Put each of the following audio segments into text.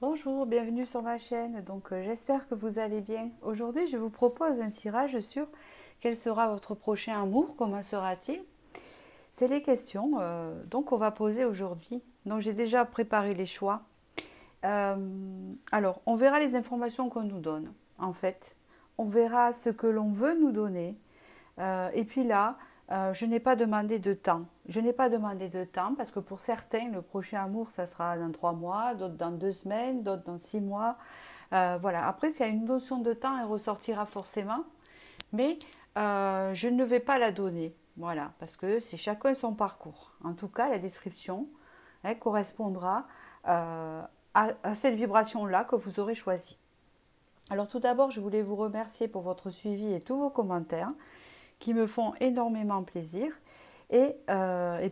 Bonjour, bienvenue sur ma chaîne. J'espère que vous allez bien. Aujourd'hui, je vous propose un tirage sur quel sera votre prochain amour, comment sera-t-il. C'est les questions on va poser aujourd'hui. Donc j'ai déjà préparé les choix. Alors, on verra les informations qu'on nous donne, en fait. On verra ce que l'on veut nous donner. Et puis là, je n'ai pas demandé de temps. Je n'ai pas demandé de temps parce que pour certains, le prochain amour, ça sera dans 3 mois, d'autres dans 2 semaines, d'autres dans 6 mois. Voilà. Après, s'il y a une notion de temps, elle ressortira forcément. Mais je ne vais pas la donner. Voilà. Parce que c'est chacun son parcours. En tout cas, la description correspondra à cette vibration-là que vous aurez choisie. Alors tout d'abord, je voulais vous remercier pour votre suivi et tous vos commentaires qui me font énormément plaisir et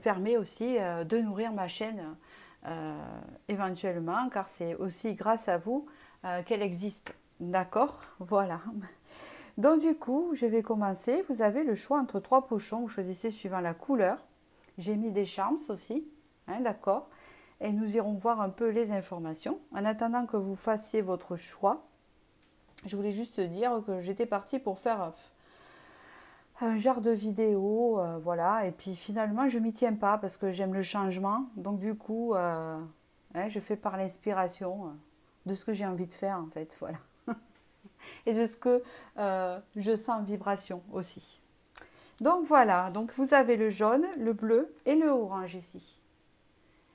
permet aussi de nourrir ma chaîne éventuellement, car c'est aussi grâce à vous qu'elle existe. D'accord? Voilà. Donc du coup, je vais commencer. Vous avez le choix entre 3 pochons. Vous choisissez suivant la couleur. J'ai mis des charms aussi. Hein, d'accord? Et nous irons voir un peu les informations. En attendant que vous fassiez votre choix, je voulais juste dire que j'étais partie pour faire un genre de vidéo, voilà. Et puis finalement, je m'y tiens pas parce que j'aime le changement. Donc du coup, je fais par l'inspiration de ce que j'ai envie de faire en fait, voilà. Et de ce que je sens en vibration aussi. Donc voilà, donc vous avez le jaune, le bleu et le orange ici.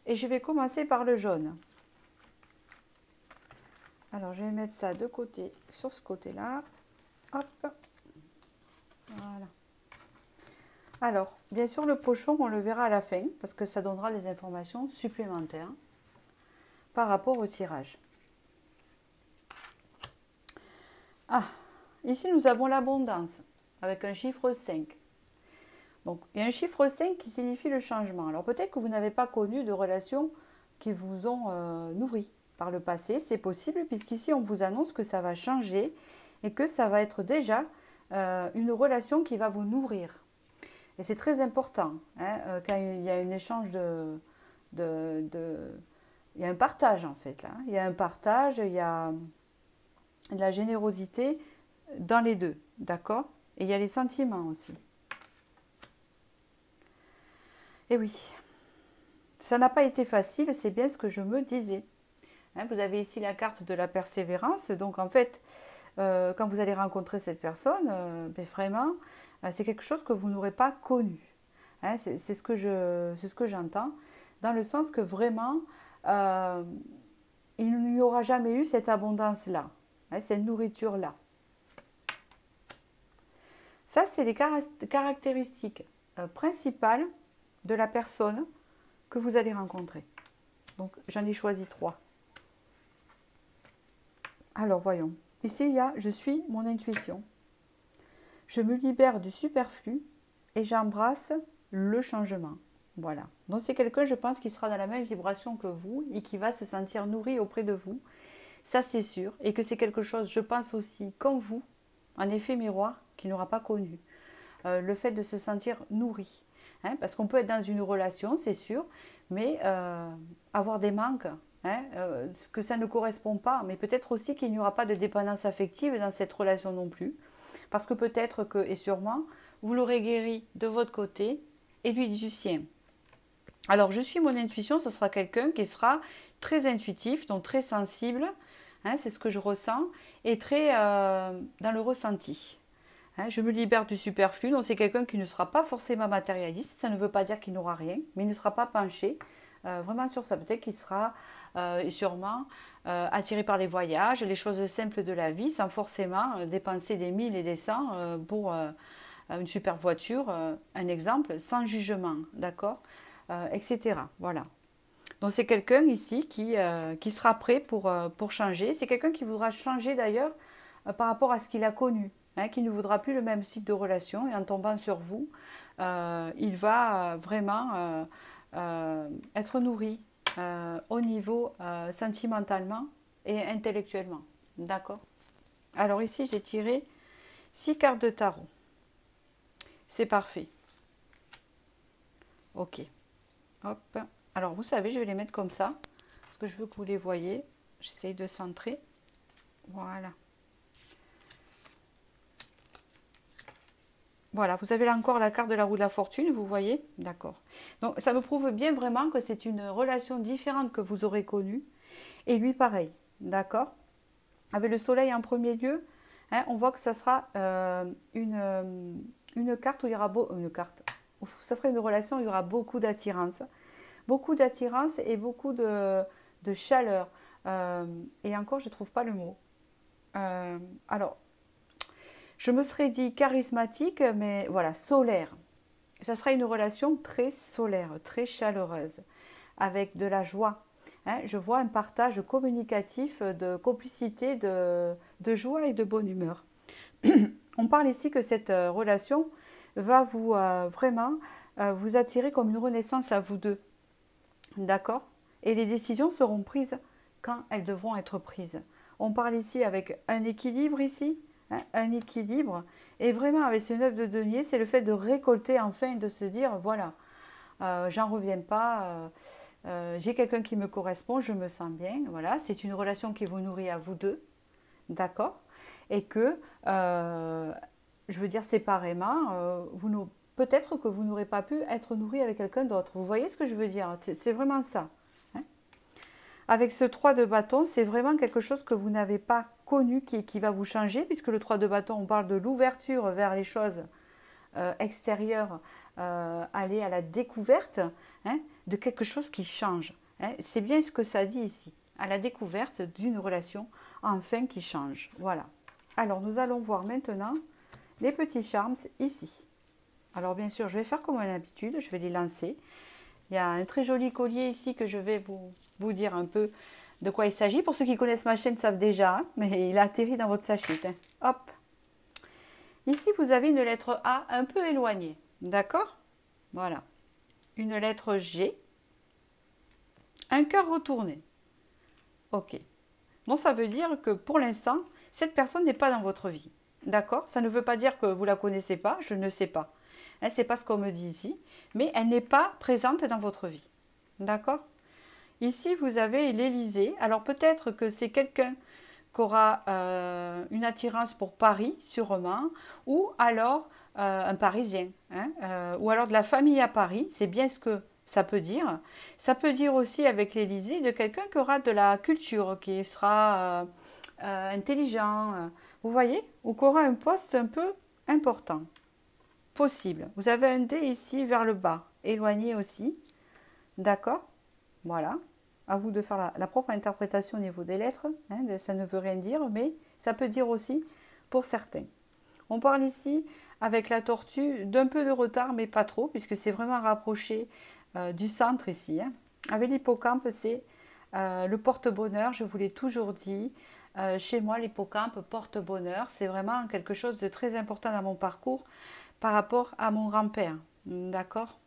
Et je vais commencer par le jaune. Alors je vais mettre ça de côté, sur ce côté-là. Hop, voilà. Alors, bien sûr, le pochon, on le verra à la fin, parce que ça donnera des informations supplémentaires par rapport au tirage. Ah, ici nous avons l'abondance, avec un chiffre 5. Donc, il y a un chiffre 5 qui signifie le changement. Alors, peut-être que vous n'avez pas connu de relations qui vous ont nourri par le passé. C'est possible, puisqu'ici, on vous annonce que ça va changer et que ça va être déjà une relation qui va vous nourrir. Et c'est très important, hein, quand il y a un échange il y a un partage en fait là. Il y a un partage, il y a de la générosité dans les deux, d'accord? Et il y a les sentiments aussi. Et oui, ça n'a pas été facile, c'est bien ce que je me disais. Hein, vous avez ici la carte de la persévérance, donc en fait, quand vous allez rencontrer cette personne, vraiment, c'est quelque chose que vous n'aurez pas connu. Hein, c'est ce que j'entends, dans le sens que vraiment, euh, il n'y aura jamais eu cette abondance-là, hein, cette nourriture-là. Ça, c'est les caractéristiques principales de la personne que vous allez rencontrer. Donc, j'en ai choisi 3. Alors, voyons. Ici, il y a « Je suis mon intuition ». Je me libère du superflu et j'embrasse le changement. Voilà. Donc c'est quelqu'un, je pense, qui sera dans la même vibration que vous et qui va se sentir nourri auprès de vous. Ça, c'est sûr. Et que c'est quelque chose, je pense aussi, comme vous, en effet miroir, qu'il n'aura pas connu. Le fait de se sentir nourri. Hein, parce qu'on peut être dans une relation, c'est sûr, mais avoir des manques, hein, que ça ne correspond pas. Mais peut-être aussi qu'il n'y aura pas de dépendance affective dans cette relation non plus. Parce que peut-être que, et sûrement, vous l'aurez guéri de votre côté et lui du sien. Alors, je suis mon intuition, ce sera quelqu'un qui sera très intuitif, donc très sensible, hein, c'est ce que je ressens, et très dans le ressenti. Hein, je me libère du superflu, donc c'est quelqu'un qui ne sera pas forcément matérialiste, ça ne veut pas dire qu'il n'aura rien, mais il ne sera pas penché vraiment sur ça. Peut-être qu'il sera sûrement attiré par les voyages, les choses simples de la vie, sans forcément dépenser des 1000 et des 100 pour une super voiture, un exemple, sans jugement, d'accord, etc. Voilà. Donc c'est quelqu'un ici qui sera prêt pour changer. C'est quelqu'un qui voudra changer d'ailleurs par rapport à ce qu'il a connu, hein, qui ne voudra plus le même type de relation. Et en tombant sur vous, il va vraiment être nourri au niveau sentimentalement et intellectuellement. D'accord? Alors ici, j'ai tiré 6 cartes de tarot. C'est parfait. Ok. Hop. Alors, vous savez, je vais les mettre comme ça, parce que je veux que vous les voyez. j'essaye de centrer. Voilà. Voilà, vous avez là encore la carte de la roue de la fortune, vous voyez? D'accord. Donc, ça me prouve bien vraiment que c'est une relation différente que vous aurez connue. Et lui, pareil, d'accord? Avec le soleil en premier lieu, hein, on voit que ça sera une carte où il y aura une carte. Ça sera une relation où il y aura beaucoup d'attirance et beaucoup de chaleur. Et encore, je ne trouve pas le mot. Alors, je me serais dit charismatique, mais voilà, solaire. Ça sera une relation très solaire, très chaleureuse, avec de la joie. Hein, je vois un partage communicatif de complicité, de joie et de bonne humeur. On parle ici que cette relation va vous vraiment vous attirer comme une renaissance à vous deux. D'accord? Et les décisions seront prises quand elles devront être prises. On parle ici avec un équilibre ici, hein, un équilibre. Et vraiment avec ce 9 de denier, c'est le fait de récolter enfin et de se dire, voilà, j'en reviens pas, j'ai quelqu'un qui me correspond, je me sens bien. Voilà, c'est une relation qui vous nourrit à vous deux. D'accord? Et que, je veux dire séparément, peut-être que vous n'aurez pas pu être nourri avec quelqu'un d'autre. Vous voyez ce que je veux dire? C'est vraiment ça. Hein. Avec ce 3 de bâton, c'est vraiment quelque chose que vous n'avez pas connu qui va vous changer, puisque le 3 de bâton, on parle de l'ouverture vers les choses extérieures, aller à la découverte, hein, de quelque chose qui change. Hein. C'est bien ce que ça dit ici, à la découverte d'une relation enfin qui change. Voilà. Alors, nous allons voir maintenant les petits charms ici. Alors, bien sûr, je vais faire comme à l'habitude, je vais les lancer. Il y a un très joli collier ici que je vais vous dire un peu de quoi il s'agit. Pour ceux qui connaissent ma chaîne, savent déjà, hein, mais il a atterri dans votre sachet. Hein. Hop. Ici, vous avez une lettre A un peu éloignée. D'accord? Voilà. Une lettre G. Un cœur retourné. Ok. Donc, ça veut dire que pour l'instant, cette personne n'est pas dans votre vie. D'accord? Ça ne veut pas dire que vous ne la connaissez pas, je ne sais pas. Hein, c'est pas ce qu'on me dit ici. Mais elle n'est pas présente dans votre vie. D'accord? Ici, vous avez l'Élysée. Alors, peut-être que c'est quelqu'un qui aura une attirance pour Paris, sûrement, ou alors un Parisien, hein, ou alors de la famille à Paris, c'est bien ce que ça peut dire. Ça peut dire aussi avec l'Élysée de quelqu'un qui aura de la culture, qui sera intelligent, vous voyez, ou qui aura un poste un peu important, possible. Vous avez un dé ici vers le bas, éloigné aussi, d'accord? Voilà. À vous de faire la propre interprétation au niveau des lettres. Hein, ça ne veut rien dire, mais ça peut dire aussi pour certains. On parle ici, avec la tortue, d'un peu de retard, mais pas trop, puisque c'est vraiment rapproché du centre ici. Hein. Avec l'hippocampe, c'est le porte-bonheur, je vous l'ai toujours dit. Chez moi, l'hippocampe porte-bonheur. C'est vraiment quelque chose de très important dans mon parcours par rapport à mon grand-père. D'accord?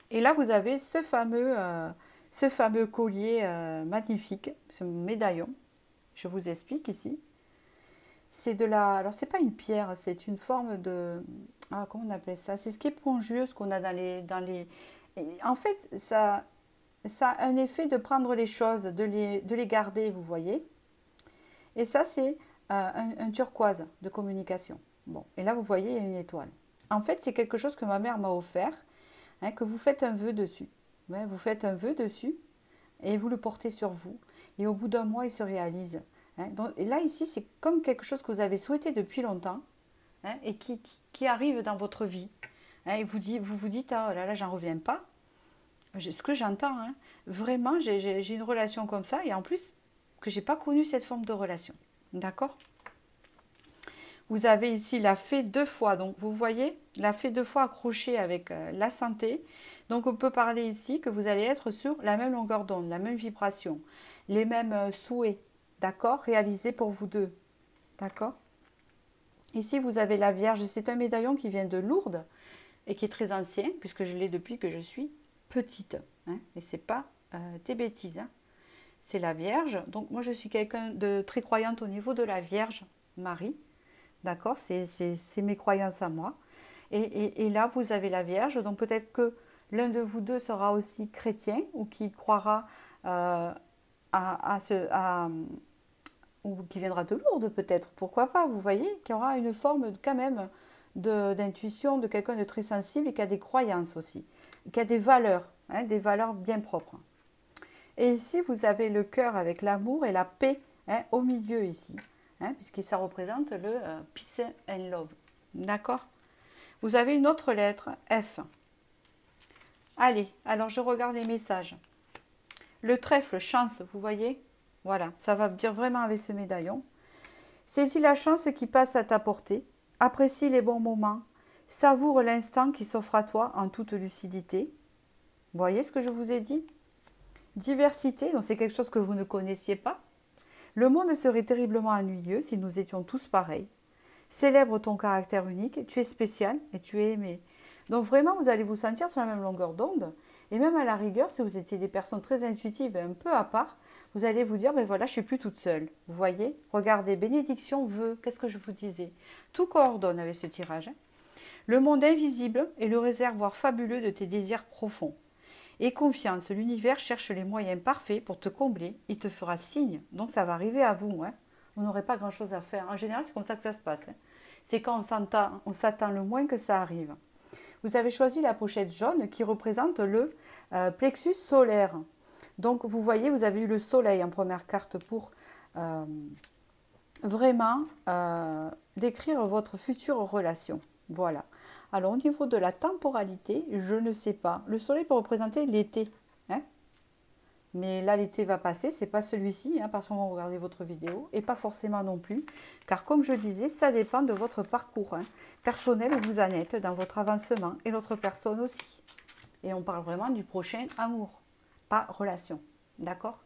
Et là, vous avez ce fameux collier magnifique, ce médaillon. Je vous explique ici. C'est de la... Alors, c'est pas une pierre, c'est une forme de... Ah, comment on appelle ça? C'est ce qui est épongieux, ce qu'on a dans les... En fait, ça a un effet de prendre les choses, de les garder, vous voyez. Et ça, c'est un turquoise de communication. Bon, et là, vous voyez, il y a une étoile. En fait, c'est quelque chose que ma mère m'a offert. Hein, que vous faites un vœu dessus. Ouais, vous faites un vœu dessus et vous le portez sur vous. Et au bout d'un mois, il se réalise. Hein. Donc, et là, ici, c'est comme quelque chose que vous avez souhaité depuis longtemps hein, et qui arrive dans votre vie. Hein, et vous vous dites, ah là là, j'en reviens pas. Ce que j'entends, hein, vraiment, j'ai une relation comme ça et en plus, que j'ai pas connu cette forme de relation. D'accord? Vous avez ici la fée 2 fois. Donc, vous voyez, la fée 2 fois accrochée avec la santé. Donc, on peut parler ici que vous allez être sur la même longueur d'onde, la même vibration, les mêmes souhaits, d'accord, réalisés pour vous deux. D'accord? Ici, vous avez la Vierge. C'est un médaillon qui vient de Lourdes et qui est très ancien, puisque je l'ai depuis que je suis petite. Hein, et ce n'est pas des bêtises. Hein. C'est la Vierge. Donc, moi, je suis quelqu'un de très croyante au niveau de la Vierge Marie. D'accord, c'est mes croyances à moi. Et là, vous avez la Vierge. Donc peut-être que l'un de vous deux sera aussi chrétien ou qui croira ou qui viendra de Lourdes peut-être, pourquoi pas, vous voyez, qu'il y aura une forme quand même d'intuition de quelqu'un de très sensible et qui a des croyances aussi, qui a des valeurs bien propres. Et ici, vous avez le cœur avec l'amour et la paix au milieu ici, puisque ça représente le peace and love. D'accord? Vous avez une autre lettre, F. Allez, alors je regarde les messages. Le trèfle, chance, vous voyez? Voilà, ça va dire vraiment avec ce médaillon. Saisis la chance qui passe à ta portée. Apprécie les bons moments. Savoure l'instant qui s'offre à toi en toute lucidité. Vous voyez ce que je vous ai dit? Diversité, donc c'est quelque chose que vous ne connaissiez pas. Le monde serait terriblement ennuyeux si nous étions tous pareils. Célèbre ton caractère unique, tu es spécial et tu es aimé. Donc vraiment, vous allez vous sentir sur la même longueur d'onde. Et même à la rigueur, si vous étiez des personnes très intuitives et un peu à part, vous allez vous dire, ben voilà, je ne suis plus toute seule. Vous voyez? Regardez, bénédiction, vœux, qu'est-ce que je vous disais? Tout coordonne avec ce tirage. Le monde invisible est le réservoir fabuleux de tes désirs profonds. Et confiance, l'univers cherche les moyens parfaits pour te combler, il te fera signe. Donc ça va arriver à vous. Vous n'aurez pas grand-chose à faire. En général, c'est comme ça que ça se passe. C'est quand on s'attend le moins que ça arrive. Vous avez choisi la pochette jaune qui représente le plexus solaire. Donc vous voyez, vous avez eu le soleil en première carte pour vraiment décrire votre future relation. Voilà. Alors au niveau de la temporalité, je ne sais pas. Le soleil peut représenter l'été. Mais là, l'été va passer, c'est pas celui-ci, parce qu'on va regarder votre vidéo, et pas forcément non plus, car comme je disais, ça dépend de votre parcours personnel où vous en êtes dans votre avancement, et l'autre personne aussi. Et on parle vraiment du prochain amour, pas relation, d'accord?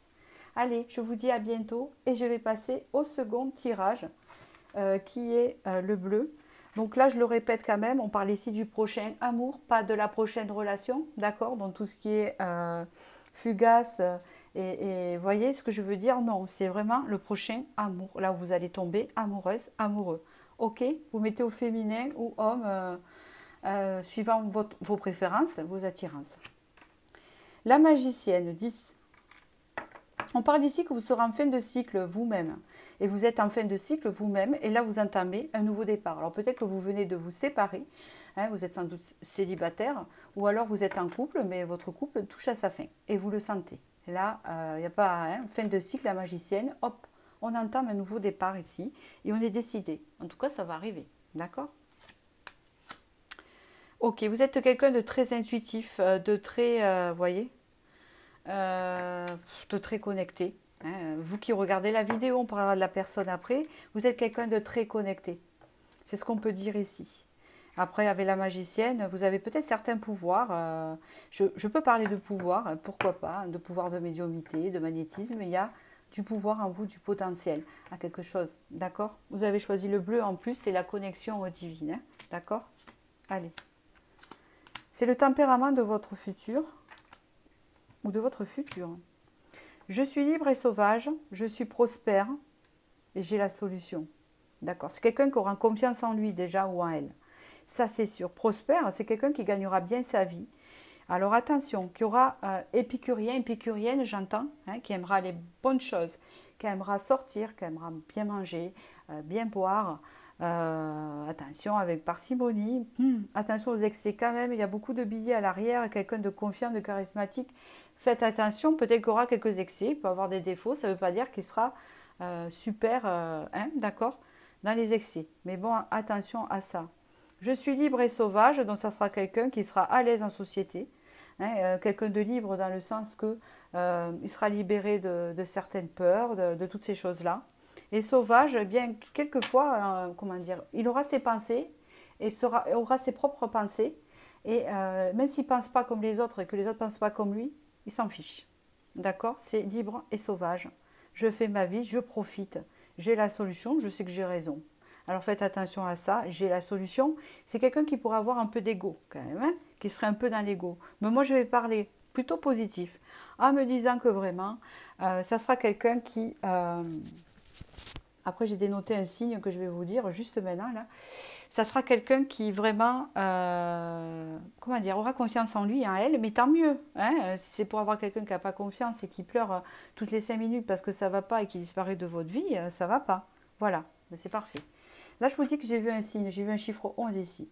Allez, je vous dis à bientôt, et je vais passer au second tirage, qui est le bleu. Donc là, je le répète quand même, on parle ici du prochain amour, pas de la prochaine relation, d'accord? Donc tout ce qui est fugace et voyez ce que je veux dire? Non, c'est vraiment le prochain amour, là où vous allez tomber amoureuse, amoureux. Ok? Vous mettez au féminin ou homme, suivant vos préférences, vos attirances. La magicienne, 10. On parle d'ici que vous serez en fin de cycle vous-même. Et vous êtes en fin de cycle vous-même. Et là, vous entamez un nouveau départ. Alors peut-être que vous venez de vous séparer. Vous êtes sans doute célibataire. Ou alors vous êtes en couple, mais votre couple touche à sa fin. Et vous le sentez. Là, il n'y a pas fin de cycle, la magicienne. Hop, on entame un nouveau départ ici. Et on est décidé. En tout cas, ça va arriver. D'accord? Ok, vous êtes quelqu'un de très intuitif, de très, voyez, de très connecté. Vous qui regardez la vidéo, on parlera de la personne après. Vous êtes quelqu'un de très connecté. C'est ce qu'on peut dire ici. Après, avec la magicienne, vous avez peut-être certains pouvoirs. Je peux parler de pouvoir, pourquoi pas, de pouvoir de médiumnité, de magnétisme. Il y a du pouvoir en vous, du potentiel à quelque chose. D'accord? Vous avez choisi le bleu en plus, c'est la connexion divine. D'accord? Allez. C'est le tempérament de votre futur ou de votre futur. Je suis libre et sauvage, je suis prospère et j'ai la solution. D'accord? C'est quelqu'un qui aura confiance en lui déjà ou en elle. Ça, c'est sûr. Prospère, c'est quelqu'un qui gagnera bien sa vie. Alors attention, qui aura épicurien, épicurienne, j'entends, qui aimera les bonnes choses, qui aimera sortir, qui aimera bien manger, bien boire. Attention avec parcimonie. Attention aux excès quand même. Il y a beaucoup de billets à l'arrière. Quelqu'un de confiant, de charismatique. Faites attention. Peut-être qu'il y aura quelques excès. Il peut avoir des défauts. Ça ne veut pas dire qu'il sera super, d'accord, dans les excès. Mais bon, attention à ça. Je suis libre et sauvage. Donc ça sera quelqu'un qui sera à l'aise en société. Quelqu'un de libre dans le sens que il sera libéré de certaines peurs, de toutes ces choses-là. Et sauvage, eh bien, quelquefois, comment dire, il aura ses pensées et aura ses propres pensées. Et même s'il ne pense pas comme les autres et que les autres ne pensent pas comme lui, il s'en fiche. D'accord? C'est libre et sauvage. Je fais ma vie, je profite. J'ai la solution, je sais que j'ai raison. Alors faites attention à ça, j'ai la solution. C'est quelqu'un qui pourra avoir un peu d'ego quand même, qui serait un peu dans l'ego. Mais moi, je vais parler plutôt positif, en me disant que vraiment, ça sera quelqu'un qui Après, j'ai dénoté un signe que je vais vous dire juste maintenant, là. Ça sera quelqu'un qui vraiment, comment dire, aura confiance en lui et en elle, mais tant mieux. Hein, si c'est pour avoir quelqu'un qui n'a pas confiance et qui pleure toutes les 5 minutes parce que ça ne va pas et qui disparaît de votre vie, ça ne va pas. Voilà, mais c'est parfait. Là, je vous dis que j'ai vu un signe, j'ai vu un chiffre 11 ici.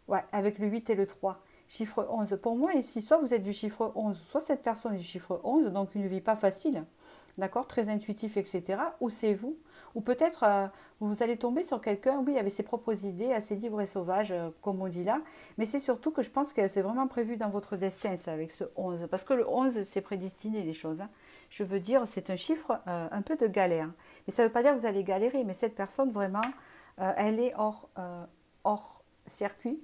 Ouais, avec le 8 et le 3. Chiffre 11. Pour moi, ici, soit vous êtes du chiffre 11, soit cette personne est du chiffre 11, donc une vie pas facile, d'accord, très intuitif, etc. Ou c'est vous. Ou peut-être vous allez tomber sur quelqu'un, oui, avec ses propres idées, assez libre et sauvage, comme on dit là. Mais c'est surtout que je pense que c'est vraiment prévu dans votre destin, ça, avec ce 11. Parce que le 11, c'est prédestiné, les choses. Hein. Je veux dire, c'est un chiffre un peu de galère. Mais ça ne veut pas dire que vous allez galérer, mais cette personne, vraiment, elle est hors circuit,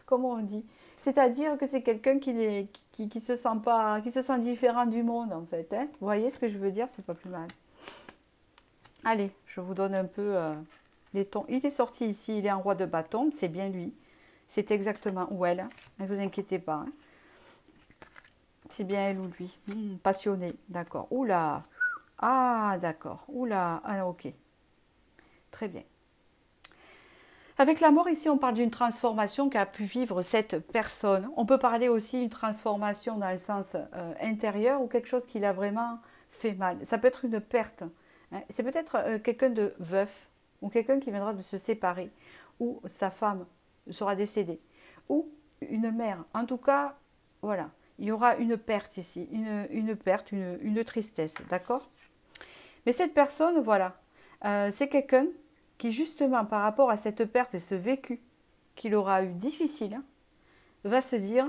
comme on dit. C'est-à-dire que c'est quelqu'un qui se sent pas, qui se sent différent du monde, en fait. Hein. Vous voyez ce que je veux dire? C'est pas plus mal. Allez, je vous donne un peu les tons. Il est sorti ici, il est en roi de bâton, c'est bien lui. C'est exactement où elle. Ne vous inquiétez pas. Hein. C'est bien elle ou lui. Passionné, d'accord. Oula. Ah, d'accord. Oula. Ah, ok. Très bien. Avec la mort, ici, on parle d'une transformation qu'a pu vivre cette personne. On peut parler aussi d'une transformation dans le sens intérieur ou quelque chose qui l'a vraiment fait mal. Ça peut être une perte. Hein. C'est peut-être quelqu'un de veuf ou quelqu'un qui viendra de se séparer ou sa femme sera décédée ou une mère. En tout cas, voilà, il y aura une perte ici, une perte, une tristesse, d'accord? Mais cette personne, voilà, c'est quelqu'un qui justement par rapport à cette perte et ce vécu qu'il aura eu difficile, va se dire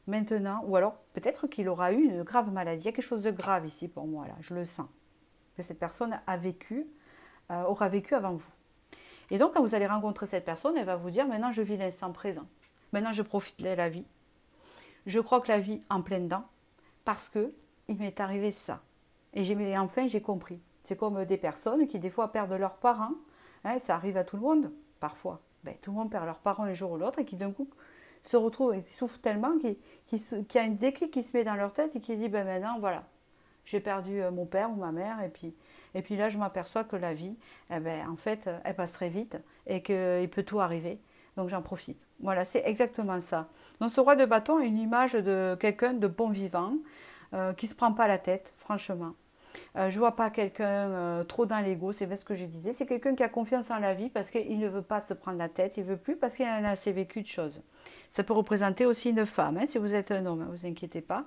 maintenant, ou alors peut-être qu'il aura eu une grave maladie. Il y a quelque chose de grave ici pour moi, là, je le sens. Que cette personne a vécu, aura vécu avant vous. Et donc quand vous allez rencontrer cette personne, elle va vous dire maintenant je vis l'instant présent. Maintenant je profite de la vie. Je croque la vie en plein dedans parce que il m'est arrivé ça. Et enfin j'ai compris. C'est comme des personnes qui des fois perdent leurs parents. Hein, ça arrive à tout le monde, parfois. Ben, tout le monde perd leurs parents un jour ou l'autre et qui d'un coup se retrouvent et souffrent tellement qu'il y a un déclic qui se met dans leur tête et qui dit ben maintenant voilà, j'ai perdu mon père ou ma mère et puis là je m'aperçois que la vie, eh ben, en fait, elle passe très vite et qu'il peut tout arriver. Donc j'en profite. Voilà, c'est exactement ça. Donc ce roi de bâton est une image de quelqu'un de bon vivant, qui ne se prend pas la tête, franchement. Je vois pas quelqu'un trop dans l'ego, c'est bien ce que je disais. C'est quelqu'un qui a confiance en la vie parce qu'il ne veut pas se prendre la tête, il veut plus parce qu'il en a assez vécu de choses. Ça peut représenter aussi une femme, hein, si vous êtes un homme, ne vous inquiétez pas.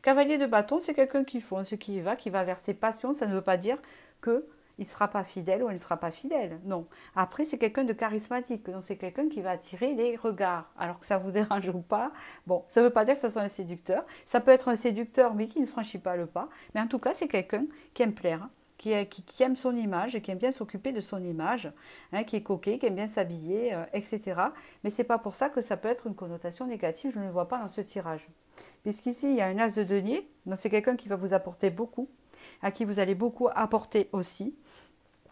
Cavalier de bâton, c'est quelqu'un qui fonce, qui va vers ses passions. Ça ne veut pas dire que il ne sera pas fidèle ou elle ne sera pas fidèle. Non. Après, c'est quelqu'un de charismatique. Donc, c'est quelqu'un qui va attirer les regards. Alors que ça vous dérange ou pas. Bon, ça ne veut pas dire que ce soit un séducteur. Ça peut être un séducteur, mais qui ne franchit pas le pas. Mais en tout cas, c'est quelqu'un qui aime plaire, hein, qui aime son image, qui aime bien s'occuper de son image, hein, qui est coquet, qui aime bien s'habiller, etc. Mais ce n'est pas pour ça que ça peut être une connotation négative. Je ne le vois pas dans ce tirage. Puisqu'ici, il y a un as de denier. Donc, c'est quelqu'un qui va vous apporter beaucoup, à qui vous allez beaucoup apporter aussi.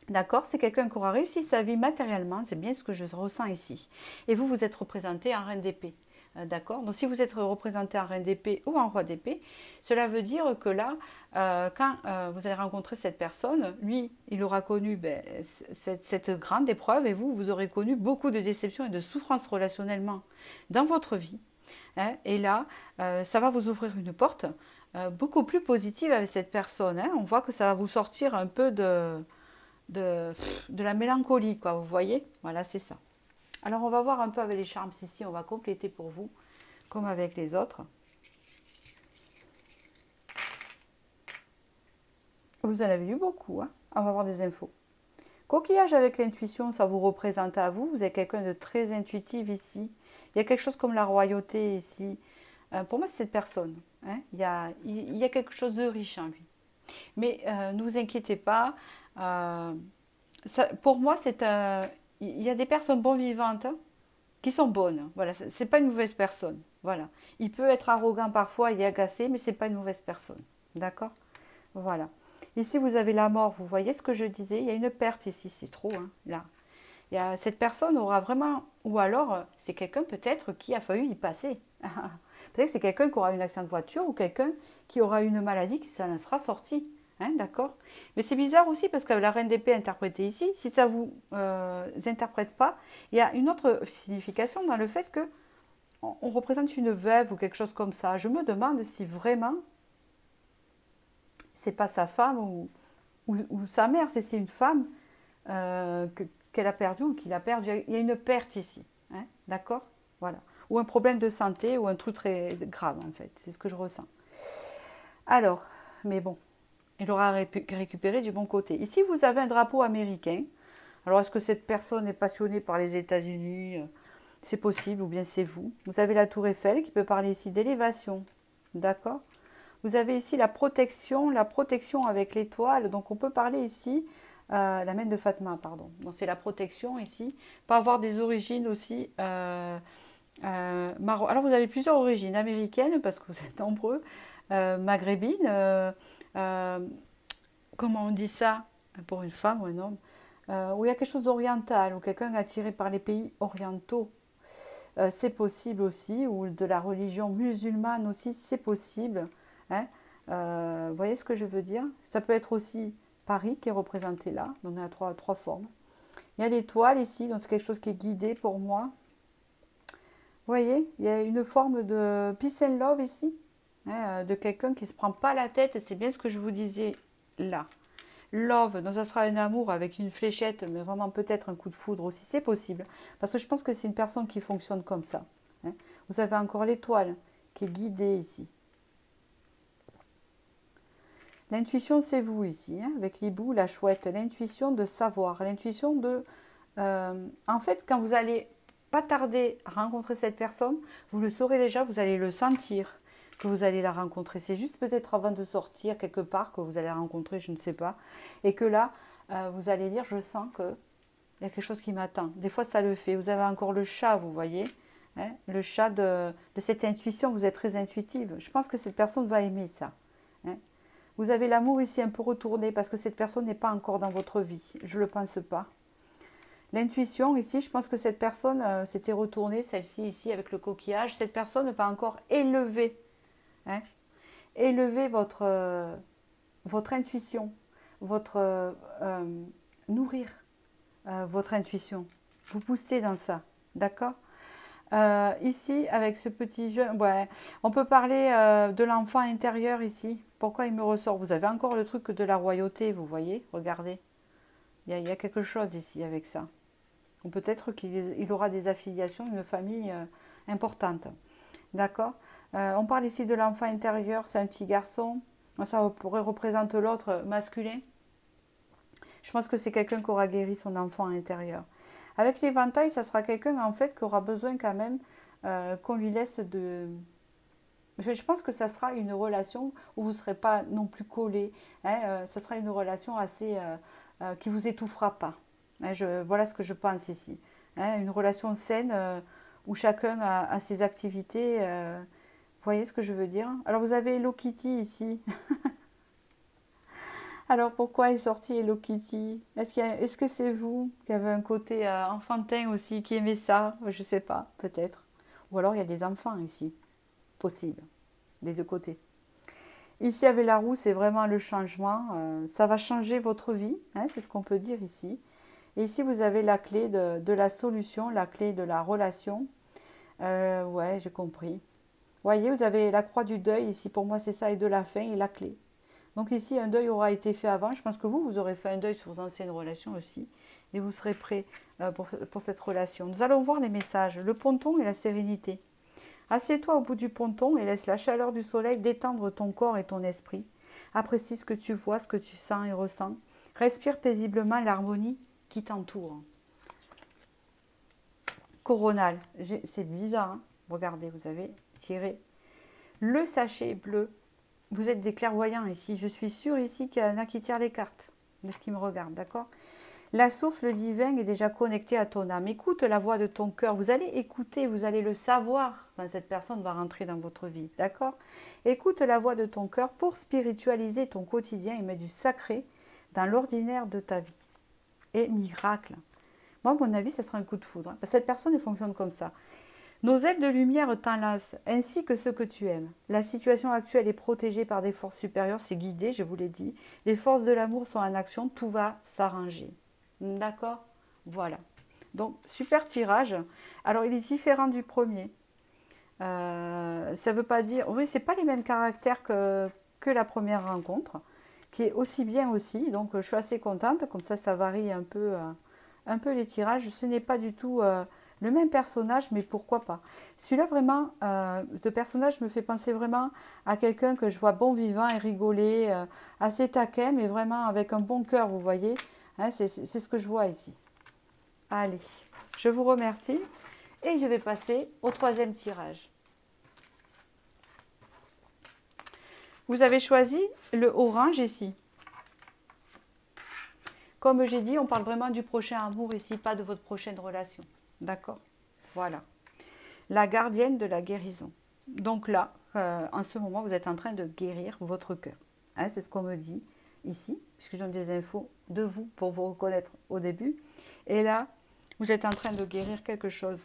D'accord? C'est quelqu'un qui aura réussi sa vie matériellement, c'est bien ce que je ressens ici. Et vous, vous êtes représenté en reine d'épée. D'accord? Donc si vous êtes représenté en reine d'épée ou en roi d'épée, cela veut dire que là, quand vous allez rencontrer cette personne, lui, il aura connu cette grande épreuve et vous, vous aurez connu beaucoup de déceptions et de souffrances relationnellement dans votre vie. Hein? Et là, ça va vous ouvrir une porte beaucoup plus positive avec cette personne. Hein? On voit que ça va vous sortir un peu de la mélancolie, quoi, vous voyez? Voilà, c'est ça. Alors, on va voir un peu avec les charmes ici, on va compléter pour vous, comme avec les autres. Vous en avez eu beaucoup, hein? On va voir des infos. Coquillage avec l'intuition, ça vous représente à vous. Vous êtes quelqu'un de très intuitif ici. Il y a quelque chose comme la royauté ici. Pour moi, c'est cette personne. Hein? Il y a quelque chose de riche en lui. Mais ne vous inquiétez pas. Pour moi, il y a des personnes bon vivantes, hein, qui sont bonnes. Voilà, c'est pas une mauvaise personne. Voilà. Il peut être arrogant parfois et agacé, mais c'est pas une mauvaise personne. D'accord? Voilà. Ici, vous avez la mort. Vous voyez ce que je disais? Il y a une perte ici. C'est trop, hein, là. Cette personne aura vraiment... Ou alors, c'est quelqu'un peut-être qui a failli y passer. Peut-être que c'est quelqu'un qui aura eu un accident de voiture ou quelqu'un qui aura une maladie qui s'en sera sorti. Hein, d'accord? Mais c'est bizarre aussi parce que la reine d'épée interprétée ici, si ça vous interprète pas, il y a une autre signification dans le fait que on représente une veuve ou quelque chose comme ça. Je me demande si vraiment c'est pas sa femme ou sa mère, c'est une femme qu'elle a perdue ou qu'il a perdu. Il y a une perte ici, hein, d'accord? Voilà. Ou un problème de santé ou un truc très grave en fait. C'est ce que je ressens. Alors, mais bon, il aura récupéré du bon côté. Ici, vous avez un drapeau américain. Alors, est-ce que cette personne est passionnée par les États-Unis? C'est possible, ou bien c'est vous. Vous avez la tour Eiffel qui peut parler ici d'élévation. D'accord? Vous avez ici la protection avec l'étoile. Donc, on peut parler ici, la main de Fatma, pardon. Donc, c'est la protection ici. Pas avoir des origines aussi alors, vous avez plusieurs origines américaines, parce que vous êtes nombreux, maghrébines, euh, comment on dit ça pour une femme ou un homme, où il y a quelque chose d'oriental, où quelqu'un est attiré par les pays orientaux, c'est possible aussi, ou de la religion musulmane aussi, c'est possible. Hein. Vous voyez ce que je veux dire? Ça peut être aussi Paris qui est représenté là, donc on a trois formes. Il y a l'étoile ici, donc c'est quelque chose qui est guidé pour moi. Vous voyez, il y a une forme de peace and love ici, hein, de quelqu'un qui ne se prend pas la tête, et c'est bien ce que je vous disais là. Love, donc ça sera un amour avec une fléchette, mais vraiment peut-être un coup de foudre aussi, c'est possible. Parce que je pense que c'est une personne qui fonctionne comme ça. Hein. Vous avez encore l'étoile qui est guidée ici. L'intuition, c'est vous ici, hein, avec l'hibou, la chouette. L'intuition de savoir, l'intuition de... en fait, quand vous allez pas tarder à rencontrer cette personne, vous le saurez déjà, vous allez le sentir que vous allez la rencontrer. C'est juste peut-être avant de sortir quelque part que vous allez la rencontrer, je ne sais pas. Et que là, vous allez dire, je sens qu'il y a quelque chose qui m'attend. Des fois, ça le fait. Vous avez encore le chat, vous voyez, hein, le chat de cette intuition. Vous êtes très intuitive. Je pense que cette personne va aimer ça. Hein. Vous avez l'amour ici un peu retourné parce que cette personne n'est pas encore dans votre vie. Je ne le pense pas. L'intuition, ici, je pense que cette personne s'était retournée, celle-ci, ici, avec le coquillage. Cette personne va encore élever, hein, élever votre intuition, nourrir votre intuition. Vous boostez dans ça, d'accord? Ici, avec ce petit jeu, ouais, on peut parler de l'enfant intérieur ici. Pourquoi il me ressort? Vous avez encore le truc de la royauté, vous voyez? Regardez. Il y a quelque chose ici avec ça. Ou peut-être qu'il aura des affiliations, une famille importante. D'accord? On parle ici de l'enfant intérieur, c'est un petit garçon. Ça pourrait représenter l'autre masculin. Je pense que c'est quelqu'un qui aura guéri son enfant intérieur. Avec l'éventail, ça sera quelqu'un en fait qui aura besoin quand même qu'on lui laisse de... Je pense que ça sera une relation où vous ne serez pas non plus collés. Hein, ça sera une relation assez... qui ne vous étouffera pas. Hein, voilà ce que je pense ici. Hein, une relation saine où chacun a ses activités. Vous voyez ce que je veux dire? Alors vous avez Hello Kitty ici. Alors pourquoi est sorti Hello Kitty? Est-ce que c'est vous qui avez un côté enfantin aussi, qui aimait ça? Je ne sais pas, peut-être. Ou alors il y a des enfants ici. Possible. Des deux côtés. Ici avec la roue, c'est vraiment le changement. Ça va changer votre vie, hein, c'est ce qu'on peut dire ici. Et ici, vous avez la clé de la solution, la clé de la relation. Ouais, j'ai compris. Vous voyez, vous avez la croix du deuil. Ici, pour moi, c'est ça, et de la fin, et la clé. Donc ici, un deuil aura été fait avant. Je pense que vous aurez fait un deuil sur vos anciennes relations aussi. Et vous serez prêt pour cette relation. Nous allons voir les messages. Le ponton et la sérénité. Assieds-toi au bout du ponton et laisse la chaleur du soleil détendre ton corps et ton esprit. Apprécie ce que tu vois, ce que tu sens et ressens. Respire paisiblement l'harmonie qui t'entoure. Coronal, c'est bizarre, hein? Regardez, vous avez tiré le sachet bleu. Vous êtes des clairvoyants ici. Je suis sûre ici qu'il y en a qui tirent les cartes de ce qui me regarde, d'accord? La source, le divin, est déjà connecté à ton âme. Écoute la voix de ton cœur. Vous allez écouter, vous allez le savoir quand cette personne va rentrer dans votre vie, d'accord? Écoute la voix de ton cœur pour spiritualiser ton quotidien et mettre du sacré dans l'ordinaire de ta vie. Et miracle. Moi, à mon avis, ce sera un coup de foudre. Hein. Cette personne, elle fonctionne comme ça. Nos ailes de lumière t'enlacent, ainsi que ceux que tu aimes. La situation actuelle est protégée par des forces supérieures, c'est guidé, je vous l'ai dit. Les forces de l'amour sont en action, tout va s'arranger. D'accord? Voilà. Donc, super tirage. Alors, il est différent du premier. Ça ne veut pas dire... Oui, c'est pas les mêmes caractères que la première rencontre, qui est aussi bien aussi. Donc, je suis assez contente. Comme ça varie un peu les tirages. Ce n'est pas du tout le même personnage, mais pourquoi pas. Celui-là, vraiment, le personnage me fait penser vraiment à quelqu'un que je vois bon vivant et rigoler, assez taquin, mais vraiment avec un bon cœur, vous voyez. Hein, c'est ce que je vois ici. Allez, je vous remercie et je vais passer au troisième tirage. Vous avez choisi le orange ici. Comme j'ai dit, on parle vraiment du prochain amour ici, pas de votre prochaine relation. D'accord? Voilà. La gardienne de la guérison. Donc là, en ce moment, vous êtes en train de guérir votre cœur. Hein, c'est ce qu'on me dit ici, puisque je donne des infos de vous pour vous reconnaître au début. Et là, vous êtes en train de guérir quelque chose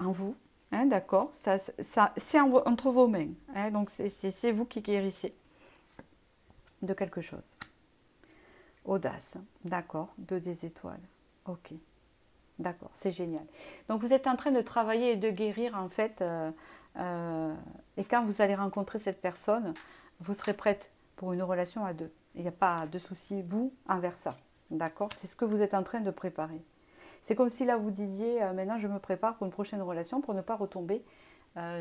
en vous. Hein, d'accord? C'est entre vos mains. Hein, donc, c'est vous qui guérissez de quelque chose. Audace. D'accord. 2 des étoiles. Ok. D'accord. C'est génial. Donc, vous êtes en train de travailler et de guérir, en fait. Et quand vous allez rencontrer cette personne, vous serez prête pour une relation à deux. Il n'y a pas de souci, vous, envers ça. D'accord? C'est ce que vous êtes en train de préparer. C'est comme si là vous disiez, maintenant je me prépare pour une prochaine relation pour ne pas retomber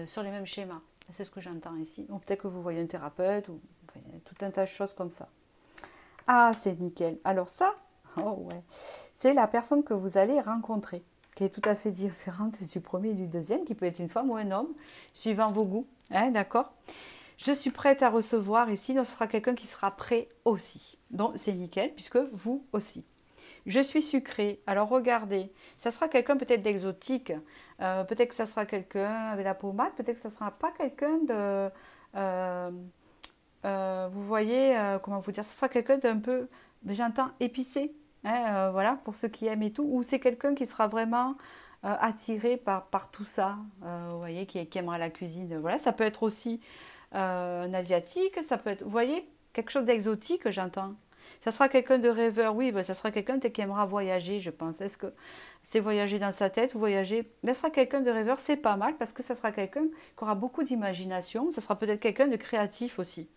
sur les mêmes schémas. C'est ce que j'entends ici. Ou peut-être que vous voyez un thérapeute, ou enfin, tout un tas de choses comme ça. Ah, c'est nickel. Alors ça, oh ouais, c'est la personne que vous allez rencontrer, qui est tout à fait différente du premier et du deuxième, qui peut être une femme ou un homme, suivant vos goûts. Hein, d'accord? Je suis prête à recevoir ici, donc ce sera quelqu'un qui sera prêt aussi. Donc c'est nickel, puisque vous aussi. Je suis sucrée. Alors regardez, ça sera quelqu'un peut-être d'exotique. Peut-être que ça sera quelqu'un avec la pommade. Peut-être que ça ne sera pas quelqu'un de... euh, vous voyez, comment vous dire, ça sera quelqu'un d'un peu, j'entends, épicé. Hein, voilà, pour ceux qui aiment et tout. Ou c'est quelqu'un qui sera vraiment attiré par tout ça. Vous voyez, qui aimera la cuisine. Voilà, ça peut être aussi un asiatique. Ça peut être, vous voyez, quelque chose d'exotique, j'entends. Ça sera quelqu'un de rêveur, oui, ben, ça sera quelqu'un qui aimera voyager, je pense. Est-ce que c'est voyager dans sa tête ou voyager? Mais ça sera quelqu'un de rêveur, c'est pas mal parce que ça sera quelqu'un qui aura beaucoup d'imagination. Ça sera peut-être quelqu'un de créatif aussi.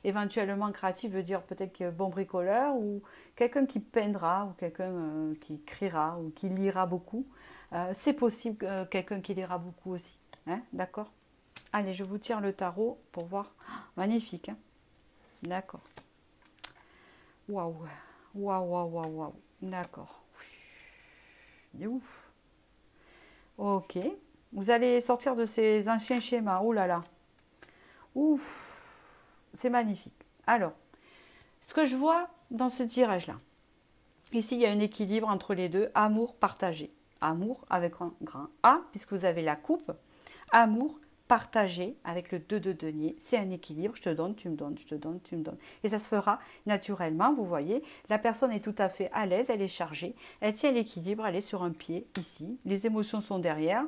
Éventuellement, créatif veut dire peut-être bon bricoleur ou quelqu'un qui peindra ou quelqu'un qui écrira ou qui lira beaucoup. C'est possible, quelqu'un qui lira beaucoup aussi. Hein, d'accord? Allez, je vous tire le tarot pour voir. Magnifique, hein? D'accord. Waouh, waouh, waouh, waouh, waouh. D'accord. Ouf. Ok. Vous allez sortir de ces anciens schémas. Oh là là. Ouf. C'est magnifique. Alors, ce que je vois dans ce tirage-là, ici, il y a un équilibre entre les deux. Amour partagé. Amour avec un grand A, puisque vous avez la coupe. Amour partagé avec le 2 de denier. C'est un équilibre. Je te donne, tu me donnes, je te donne, tu me donnes. Et ça se fera naturellement, vous voyez. La personne est tout à fait à l'aise, elle est chargée. Elle tient l'équilibre, elle est sur un pied, ici. Les émotions sont derrière.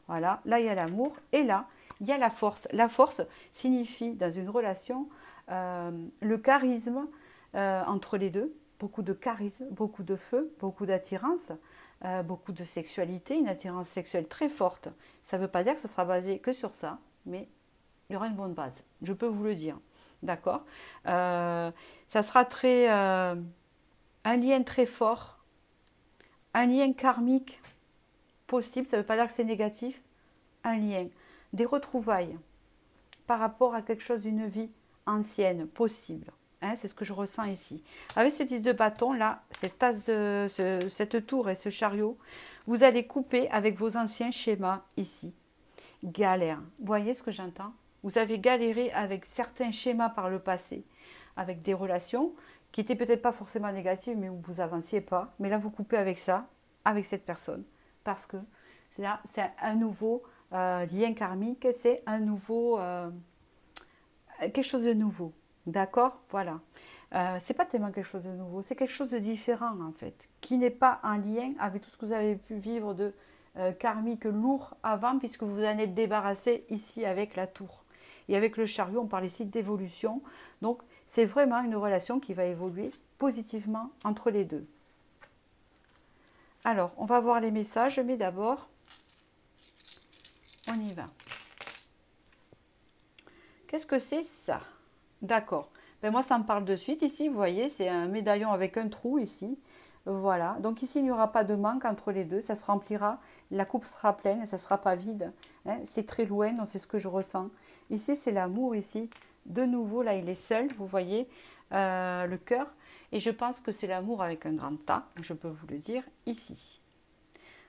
Voilà, là, il y a l'amour. Et là, il y a la force. La force signifie, dans une relation, le charisme entre les deux. Beaucoup de charisme, beaucoup de feu, beaucoup d'attirance. Beaucoup de sexualité, une attirance sexuelle très forte. Ça ne veut pas dire que ça sera basé que sur ça, mais il y aura une bonne base, je peux vous le dire. D'accord? Ça sera un lien très fort, un lien karmique possible, ça ne veut pas dire que c'est négatif, un lien, des retrouvailles par rapport à quelque chose d'une vie ancienne, possible. Hein, c'est ce que je ressens ici. Avec ce 10 de bâton, là, cette tour et ce chariot, vous allez couper avec vos anciens schémas ici. Galère. Vous voyez ce que j'entends? Vous avez galéré avec certains schémas par le passé, avec des relations qui n'étaient peut-être pas forcément négatives, mais où vous avanciez pas. Mais là, vous coupez avec ça, avec cette personne. Parce que c'est un nouveau lien karmique, c'est un nouveau... quelque chose de nouveau. D'accord? Voilà. C'est pas tellement quelque chose de nouveau, c'est quelque chose de différent en fait, qui n'est pas en lien avec tout ce que vous avez pu vivre de karmique lourd avant, puisque vous en êtes débarrassé ici avec la tour. Et avec le chariot, on parle ici d'évolution. Donc, c'est vraiment une relation qui va évoluer positivement entre les deux. Alors, on va voir les messages, mais d'abord, on y va. Qu'est-ce que c'est ça? D'accord. Ben moi, ça me parle de suite ici. Vous voyez, c'est un médaillon avec un trou ici. Voilà. Donc ici, il n'y aura pas de manque entre les deux. Ça se remplira. La coupe sera pleine. Ça ne sera pas vide. Hein. C'est très loin. Donc c'est ce que je ressens. Ici, c'est l'amour ici. De nouveau, là, il est seul. Vous voyez le cœur. Et je pense que c'est l'amour avec un grand A. Je peux vous le dire ici.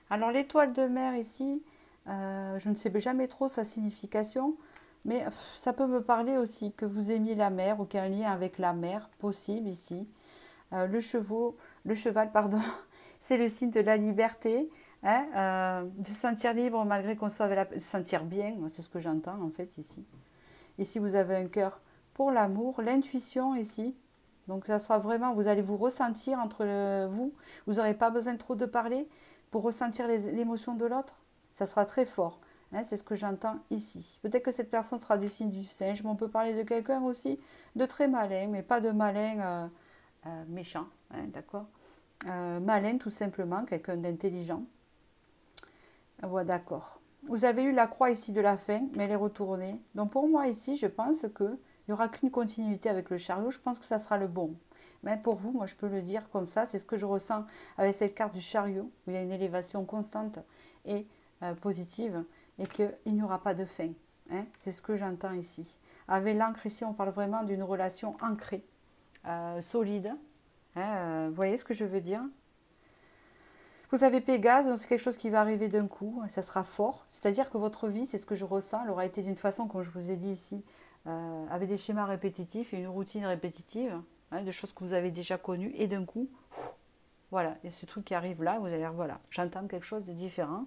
Alors, l'étoile de mer ici, je ne sais jamais trop sa signification. Mais ça peut me parler aussi que vous aimiez la mer ou qu'il y a un lien avec la mer possible ici. Le cheval, pardon, c'est le signe de la liberté, hein, de se sentir libre malgré qu'on soit de se sentir bien, c'est ce que j'entends en fait ici. Ici, vous avez un cœur pour l'amour, l'intuition ici. Donc ça sera vraiment, vous allez vous ressentir entre vous. Vous n'aurez pas besoin trop de parler pour ressentir l'émotion de l'autre. Ça sera très fort. Hein, c'est ce que j'entends ici. Peut-être que cette personne sera du signe du singe, mais on peut parler de quelqu'un aussi de très malin, mais pas de malin méchant, hein, d'accord, malin tout simplement, quelqu'un d'intelligent. Voilà, d'accord. Vous avez eu la croix ici de la fin, mais elle est retournée. Donc pour moi ici, je pense qu'il n'y aura qu'une continuité avec le chariot. Je pense que ça sera le bon. Mais pour vous, moi je peux le dire comme ça, c'est ce que je ressens avec cette carte du chariot, où il y a une élévation constante et positive, et qu'il n'y aura pas de fin. Hein, c'est ce que j'entends ici. Avec l'encre ici, on parle vraiment d'une relation ancrée, solide. Hein, vous voyez ce que je veux dire? Vous avez Pégase, donc c'est quelque chose qui va arriver d'un coup, ça sera fort. C'est-à-dire que votre vie, c'est ce que je ressens, elle aura été d'une façon, comme je vous ai dit ici, avec des schémas répétitifs et une routine répétitive, hein, de choses que vous avez déjà connues, et d'un coup, voilà, il y a ce truc qui arrive là, vous allez dire, voilà, j'entends quelque chose de différent,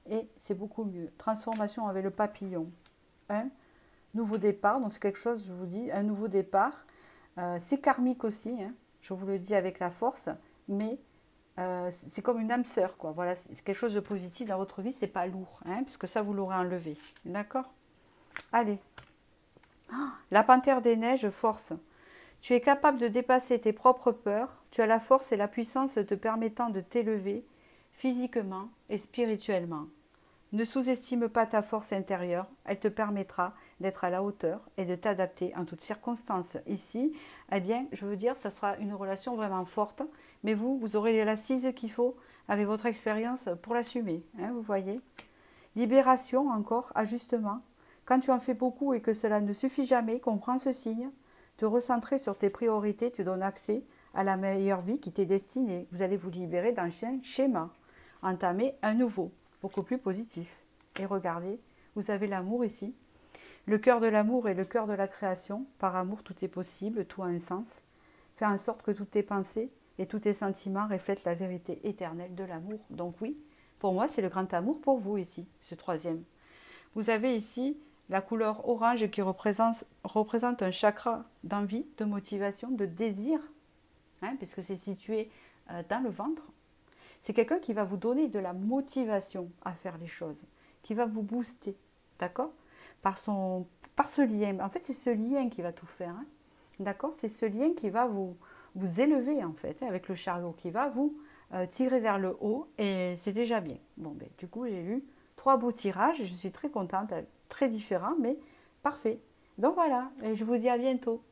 et c'est beaucoup mieux. Transformation avec le papillon. Hein, nouveau départ, donc c'est quelque chose, je vous dis, un nouveau départ. C'est karmique aussi, hein, je vous le dis avec la force, mais c'est comme une âme sœur, quoi. Voilà, c'est quelque chose de positif dans votre vie, c'est pas lourd, hein, puisque ça, vous l'aurez enlevé. D'accord? Allez. La panthère des neiges, force. Tu es capable de dépasser tes propres peurs, tu as la force et la puissance te permettant de t'élever physiquement et spirituellement. Ne sous-estime pas ta force intérieure, elle te permettra d'être à la hauteur et de t'adapter en toutes circonstances. Ici, eh bien, je veux dire, ça sera une relation vraiment forte, mais vous aurez l'assise qu'il faut avec votre expérience pour l'assumer, hein, vous voyez. Libération encore, ajustement. Quand tu en fais beaucoup et que cela ne suffit jamais, comprends ce signe. Te recentrer sur tes priorités te donne accès à la meilleure vie qui t'est destinée. Vous allez vous libérer d'anciens schémas. Entamer un nouveau, beaucoup plus positif. Et regardez, vous avez l'amour ici. Le cœur de l'amour est le cœur de la création. Par amour, tout est possible, tout a un sens. Fais en sorte que toutes tes pensées et tous tes sentiments reflètent la vérité éternelle de l'amour. Donc oui, pour moi, c'est le grand amour pour vous ici, ce troisième. Vous avez ici la couleur orange qui représente un chakra d'envie, de motivation, de désir, hein, puisque c'est situé dans le ventre. C'est quelqu'un qui va vous donner de la motivation à faire les choses, qui va vous booster, d'accord, par ce lien. En fait, c'est ce lien qui va tout faire, hein, d'accord. C'est ce lien qui va vous élever, en fait, avec le chariot, qui va vous tirer vers le haut, et c'est déjà bien. Bon, ben, du coup, j'ai eu 3 beaux tirages, et je suis très contente, très différents, mais parfait. Donc voilà, et je vous dis à bientôt.